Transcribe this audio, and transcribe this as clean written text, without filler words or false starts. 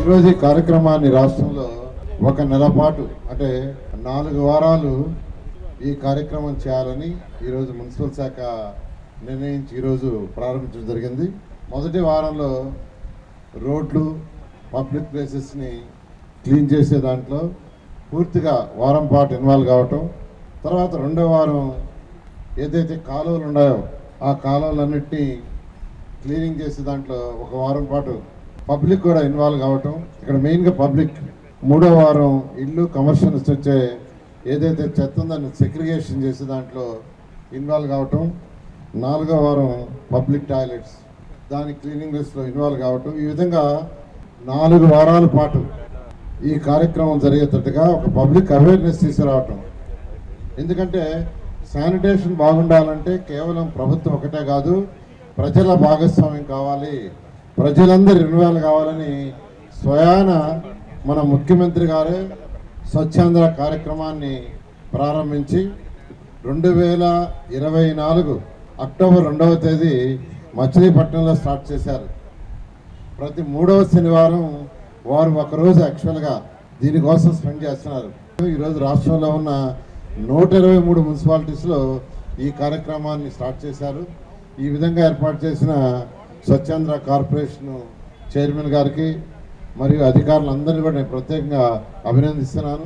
ఈరోజు ఈ కార్యక్రమాన్ని రాష్ట్రంలో ఒక నెల పాటు అంటే 4 వారాలు ఈ కార్యక్రమం చేయాలని ఈరోజు మున్సిపల్ శాఖ నిర్ణయించి ఈరోజు ప్రారంభించడం జరిగింది. మొదటి వారంలో రోడ్లు పబ్లిక్ ప్లేసెస్ని క్లీన్ చేసే దాంట్లో పూర్తిగా వారం పాటు ఇన్వాల్వ్ కావటం, తర్వాత రెండో వారం ఏదైతే కాలువలు ఉన్నాయో ఆ కాలువలన్నింటినీ క్లీనింగ్ చేసే దాంట్లో ఒక వారం పాటు పబ్లిక్ కూడా ఇన్వాల్వ్ కావటం. ఇక్కడ మెయిన్గా పబ్లిక్ మూడో వారం ఇల్లు కమర్షియల్స్ వచ్చే ఏదైతే చెత్త ఉందని సెగ్రిగేషన్ చేసే దాంట్లో ఇన్వాల్వ్ కావటం. నాలుగో వారం పబ్లిక్ టాయిలెట్స్ దాని క్లీనింగ్ లిస్ట్లో ఇన్వాల్వ్ కావటం. ఈ విధంగా 4 వారాల పాటు ఈ కార్యక్రమం జరిగేటట్టుగా ఒక పబ్లిక్ అవేర్నెస్ తీసుకురావటం. ఎందుకంటే శానిటేషన్ బాగుండాలంటే కేవలం ప్రభుత్వం ఒకటే కాదు, ప్రజల భాగస్వామ్యం కావాలి, ప్రజలందరూ ఇన్వాల్వ్ కావాలని స్వయాన మన ముఖ్యమంత్రి గారే స్వచ్ఛాంధ్ర కార్యక్రమాన్ని ప్రారంభించి 2024 అక్టోబర్ 2వ తేదీ మచిలీపట్నంలో స్టార్ట్ చేశారు. ప్రతి 3వ శనివారం వారు ఒకరోజు యాక్చువల్గా దీనికోసం స్పెండ్ చేస్తున్నారు. ఈరోజు రాష్ట్రంలో ఉన్న 123 మున్సిపాలిటీస్లో ఈ కార్యక్రమాన్ని స్టార్ట్ చేశారు. ఈ విధంగా ఏర్పాటు చేసిన స్వచ్ఛాంధ్ర కార్పొరేషన్ చైర్మన్ గారికి మరియు అధికారులందరినీ కూడా నేను ప్రత్యేకంగా అభినందిస్తున్నాను.